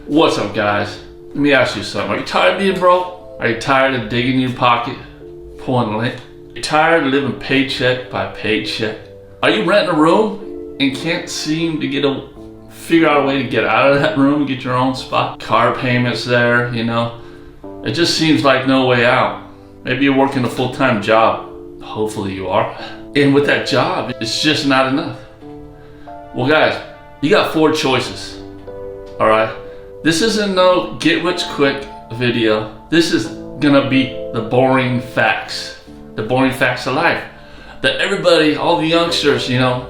What's up, guys? Let me ask you something. Are you tired of being broke? Are you tired of digging in your pocket, pulling lint? Are you tired of living paycheck by paycheck? Are you renting a room and can't seem to figure out a way to get out of that room and get your own spot? Car payments there, you know. It just seems like no way out. Maybe you're working a full-time job. Hopefully you are. And with that job, it's just not enough. Well, guys, you got 4 choices. All right? This isn't no get rich quick video. This is gonna be the boring facts. The boring facts of life that everybody, all the youngsters, you know,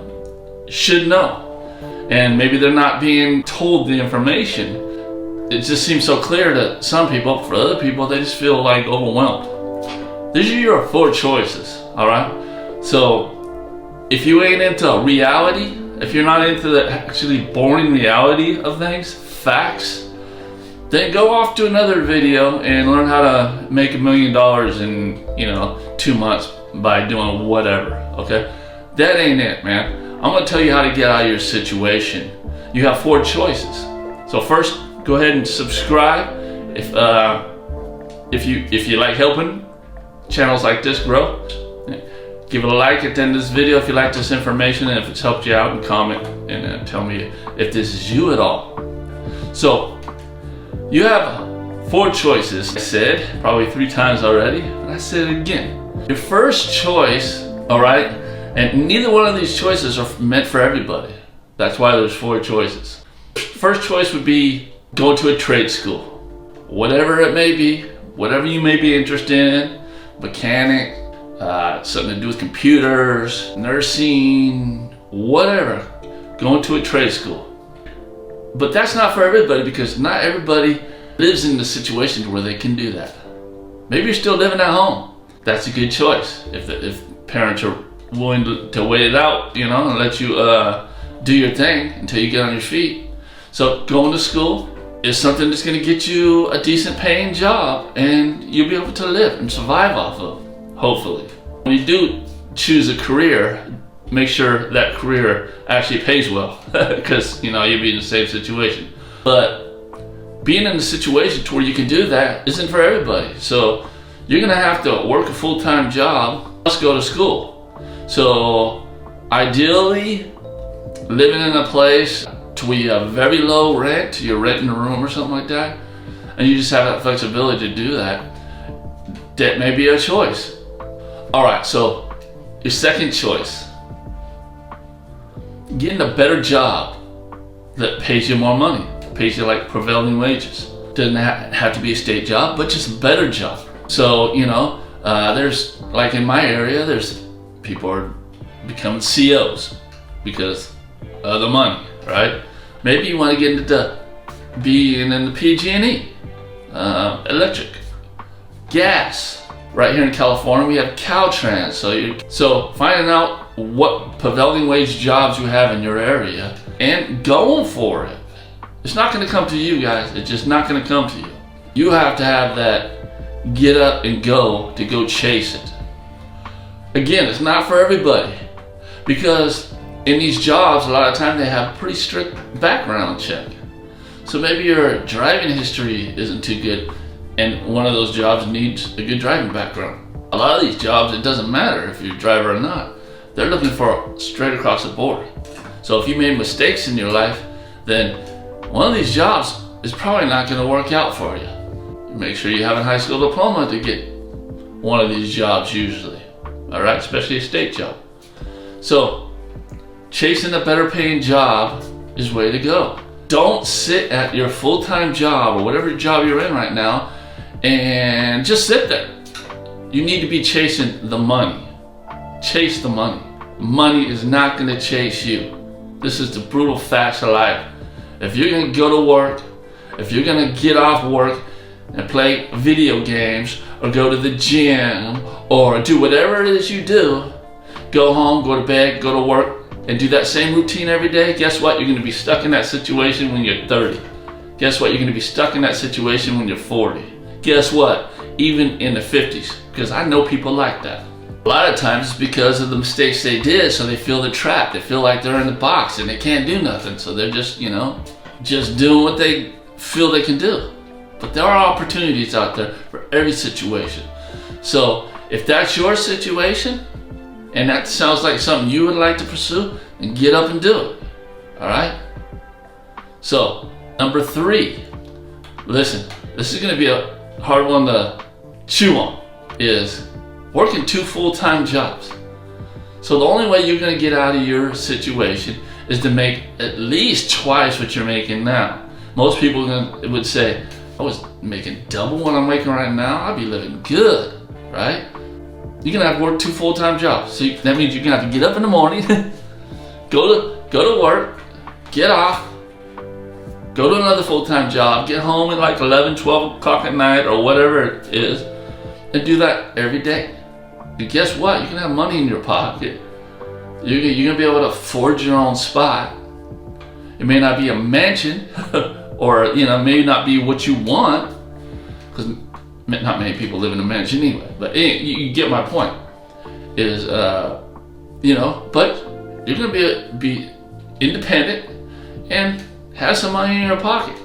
should know. And maybe they're not being told the information. It just seems so clear to some people. For other people, they just feel like overwhelmed. These are your 4 choices, all right? So if you ain't into reality, if you're not into the actually boring reality of things, facts, then go off to another video and learn how to make $1 million in 2 months by doing whatever. Okay, that ain't it, man. I'm gonna tell you how to get out of your situation. You have 4 choices. So first, go ahead and subscribe if you like helping channels like this grow. Give it a like at the end of this video if you like this information and if it's helped you out, and comment and tell me if this is you at all. So you have 4 choices. I said probably 3 times already, but I said it again. Your first choice, all right, and neither one of these choices are meant for everybody. That's why there's 4 choices. First choice would be go to a trade school, whatever it may be, whatever you may be interested in, mechanic, something to do with computers, nursing, whatever. Going to a trade school. But that's not for everybody, because not everybody lives in the situation where they can do that. Maybe you're still living at home. That's a good choice. If parents are willing to wait it out, you know, and let you do your thing until you get on your feet. So going to school is something that's going to get you a decent paying job, and you'll be able to live and survive off of, hopefully. When you do choose a career, make sure that career actually pays well, because you know you'll be in the same situation. But being in a situation to where you can do that isn't for everybody. So you're gonna have to work a full-time job plus go to school. So ideally, living in a place to where you have very low rent, you're renting a room or something like that, and you just have that flexibility to do that, that may be a choice. All right, so your second choice, getting a better job that pays you more money, pays you like prevailing wages. Doesn't have to be a state job, but just a better job. So, you know, there's, like in my area, there's people are becoming CEOs because of the money, right? Maybe you want to get into being in the PG&E, electric, gas. Right here in California, we have Caltrans. So finding out what prevailing wage jobs you have in your area and going for it. It's not going to come to you, guys. It's just not going to come to you. You have to have that get up and go to go chase it. Again, it's not for everybody, because in these jobs, a lot of times they have a pretty strict background check. So maybe your driving history isn't too good, and one of those jobs needs a good driving background. A lot of these jobs, it doesn't matter if you're a driver or not. They're looking for straight across the board. So if you made mistakes in your life, then one of these jobs is probably not going to work out for you. Make sure you have a high school diploma to get one of these jobs usually. All right, especially a state job. So chasing a better paying job is the way to go. Don't sit at your full-time job or whatever job you're in right now and just sit there. You need to be chasing the money. Chase the money. Money is not going to chase you. This is the brutal facts of life. If you're going to go to work, if you're going to get off work and play video games or go to the gym or do whatever it is you do, go home, go to bed, go to work, and do that same routine every day, guess what? You're going to be stuck in that situation when you're 30. Guess what? You're going to be stuck in that situation when you're 40. Guess what? Even in the 50s, because I know people like that. A lot of times it's because of the mistakes they did, so they feel they're trapped. They feel like they're in the box and they can't do nothing, so they're just, you know, just doing what they feel they can do. But there are opportunities out there for every situation. So if that's your situation, and that sounds like something you would like to pursue, then get up and do it. All right? So, number 3, listen, this is going to be a hard one to chew on, is working 2 full-time jobs. So the only way you're going to get out of your situation is to make at least twice what you're making now. Most people would say, I was making double what I'm making right now, I'd be living good, right? You're gonna have to work 2 full-time jobs. So that means you're gonna have to get up in the morning, go to work, get off, go to another full-time job, get home at like 11, 12 o'clock at night or whatever it is, and do that every day. And guess what? You can have money in your pocket. You're gonna be able to afford your own spot. It may not be a mansion, or maybe not be what you want, because not many people live in a mansion anyway. But you get my point. Is but you're gonna be independent and have some money in your pocket.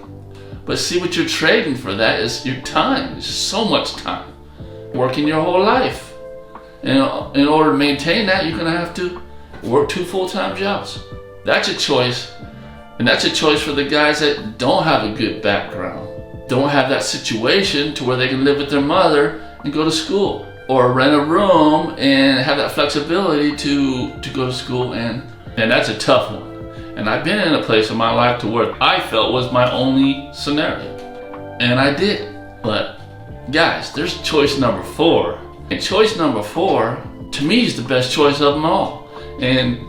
But see, what you're trading for that is your time. It's so much time, working your whole life. And in order to maintain that, you're gonna have to work 2 full-time jobs. That's a choice. And that's a choice for the guys that don't have a good background, don't have that situation to where they can live with their mother and go to school, or rent a room and have that flexibility to go to school. And that's a tough one. And I've been in a place in my life to where I felt was my only scenario, and I did. But guys, there's choice number 4. And choice number 4, to me, is the best choice of them all. And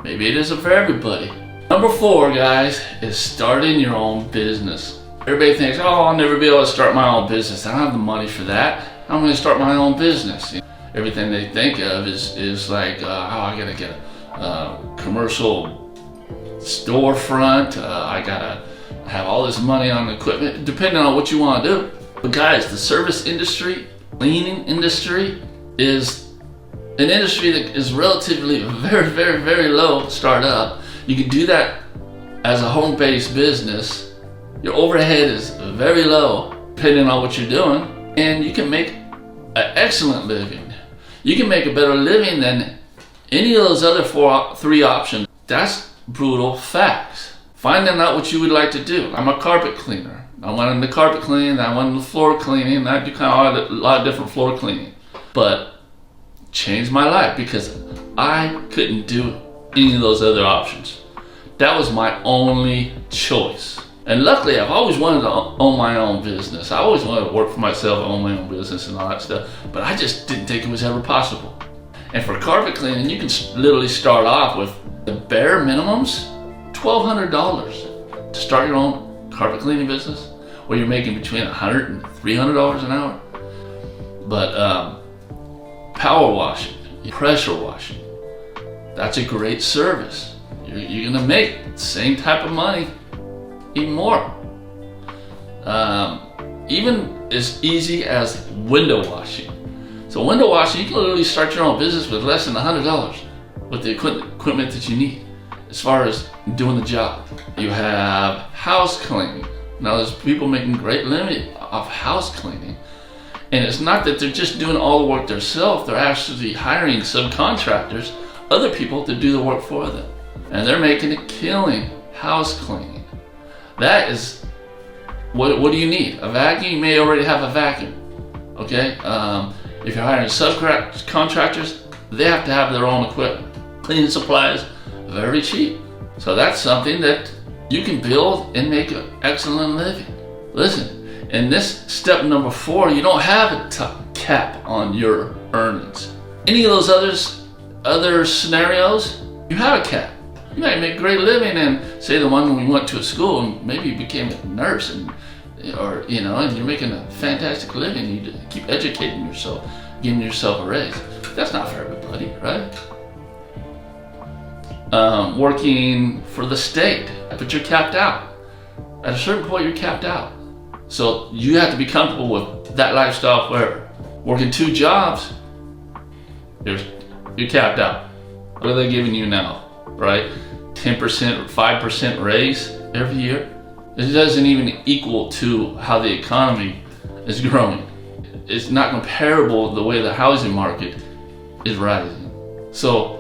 maybe it isn't for everybody. Number 4, guys, is starting your own business. Everybody thinks, oh, I'll never be able to start my own business. I don't have the money for that. I'm going to start my own business. Everything they think of is like, I got to get a commercial storefront. I got to have all this money on equipment, depending on what you want to do. But guys, the service industry, cleaning industry, is an industry that is relatively very, very, very low to start up. You can do that as a home-based business. Your overhead is very low, depending on what you're doing, and you can make an excellent living. You can make a better living than any of those other 3 options. That's brutal facts. Finding out what you would like to do. I'm a carpet cleaner. I went into carpet cleaning, I went into floor cleaning, I do kind of a lot of different floor cleaning. But changed my life because I couldn't do any of those other options. That was my only choice. And luckily, I've always wanted to own my own business. I always wanted to work for myself, own my own business and all that stuff. But I just didn't think it was ever possible. And for carpet cleaning, you can literally start off with the bare minimums, $1,200 to start your own carpet cleaning business, where you're making between $100 and $300 an hour. But power washing, pressure washing, that's a great service. You're gonna make the same type of money, even more. Even as easy as window washing. So window washing, you can literally start your own business with less than $100 with the equipment that you need as far as doing the job. You have house cleaning. Now there's people making great living off house cleaning. And it's not that they're just doing all the work themselves, they're actually hiring subcontractors, other people to do the work for them. And they're making a killing house cleaning. That is, what do you need? A vacuum? You may already have a vacuum, okay? If you're hiring subcontractors, they have to have their own equipment. Cleaning supplies, very cheap. So that's something that you can build and make an excellent living. Listen, in this step number 4, you don't have a cap on your earnings. Any of those other scenarios, you have a cap. You might make a great living, and say the one when you went to a school and maybe you became a nurse, and you're making a fantastic living. You keep educating yourself, giving yourself a raise. That's not for everybody, right? Working for the state, but you're capped out. At a certain point, you're capped out. So you have to be comfortable with that lifestyle forever. Working 2 jobs, you're capped out. What are they giving you now, right? 10% or 5% raise every year? It doesn't even equal to how the economy is growing. It's not comparable to the way the housing market is rising. So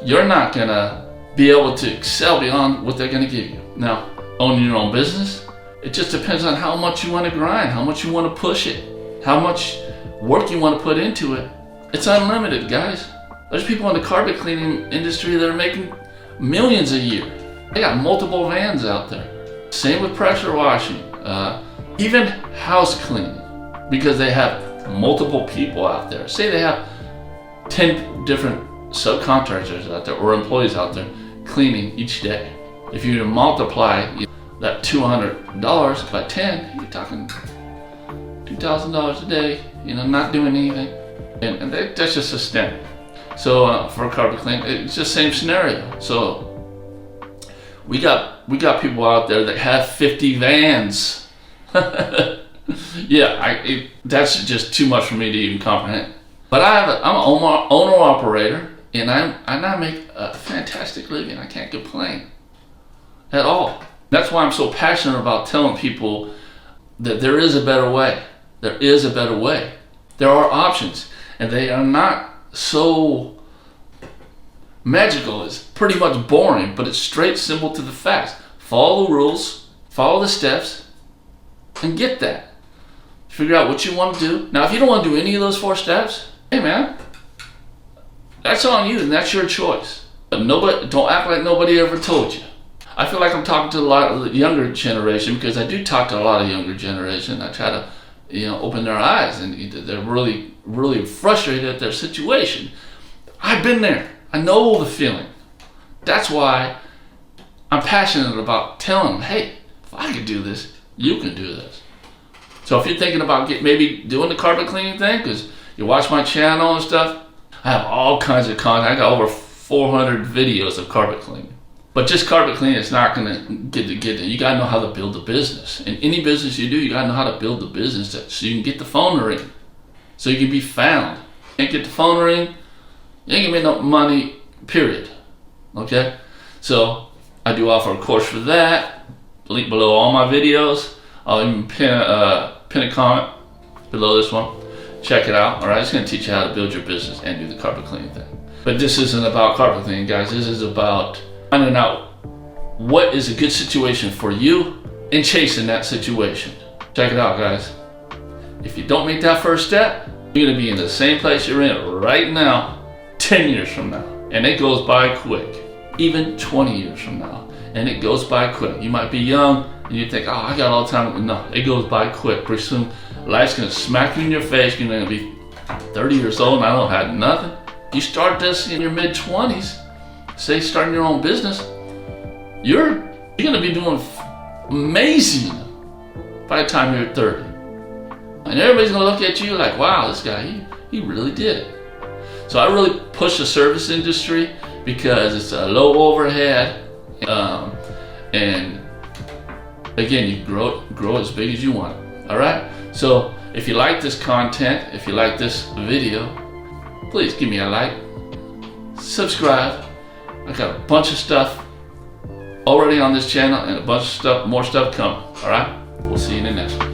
you're not gonna be able to excel beyond what they're gonna give you. Now, owning your own business, it just depends on how much you wanna grind, how much you wanna push it, how much work you wanna put into it. It's unlimited, guys. There's people in the carpet cleaning industry that are making millions a year. They got multiple vans out there. Same with pressure washing, even house cleaning, because they have multiple people out there. Say they have 10 different subcontractors out there or employees out there cleaning each day. If you multiply that $200 by 10, you're talking $2,000 a day, not doing anything. And that's just a standard. So for a carpet clean, it's just the same scenario. So we got people out there that have 50 vans. Yeah, that's just too much for me to even comprehend. But I'm an owner operator, and I make a fantastic living. I can't complain at all. That's why I'm so passionate about telling people that there is a better way. There is a better way. There are options, and they are not so magical. It's pretty much boring, but it's straight, simple to the facts. Follow the rules, follow the steps, and get that. Figure out what you want to do. Now, if you don't want to do any of those 4 steps, hey man, that's on you, and that's your choice. But don't act like nobody ever told you. I feel like I'm talking to a lot of the younger generation, because I do talk to a lot of younger generation. I try to, open their eyes, and they're really, really frustrated at their situation. I've been there. I know the feeling. That's why I'm passionate about telling them, hey, if I can do this, you can do this. So if you're thinking about maybe doing the carpet cleaning thing, because you watch my channel and stuff, I have all kinds of content. I got over 400 videos of carpet cleaning. But just carpet cleaning is not going to get it. You got to know how to build a business. In any business you do, you got to know how to build the business so you can get the phone to ring, so you can be found. You can't get the phone to ring, you ain't going to make no money, period. Okay? So I do offer a course for that. Link below all my videos. I'll even pin a comment below this one. Check it out. All right, it's going to teach you how to build your business and do the carpet cleaning thing. But this isn't about carpet cleaning, guys. This is about finding out what is a good situation for you and chasing that situation. Check it out, guys. If you don't make that first step, you're going to be in the same place you're in right now 10 years from now. And it goes by quick. Even 20 years from now. And it goes by quick. You might be young and you think, oh, I got all the time. No, it goes by quick. Pretty soon, life's going to smack you in your face. You're going to be 30 years old and I don't have nothing. You start this in your mid-20s, say starting your own business, you're going to be doing amazing by the time you're 30. And everybody's going to look at you like, wow, this guy, he really did it. So I really push the service industry because it's a low overhead, and again, you grow as big as you want it. All right. So if you like this content, if you like this video, please give me a like, subscribe. I got a bunch of stuff already on this channel and a bunch of more stuff coming. All right. We'll see you in the next one.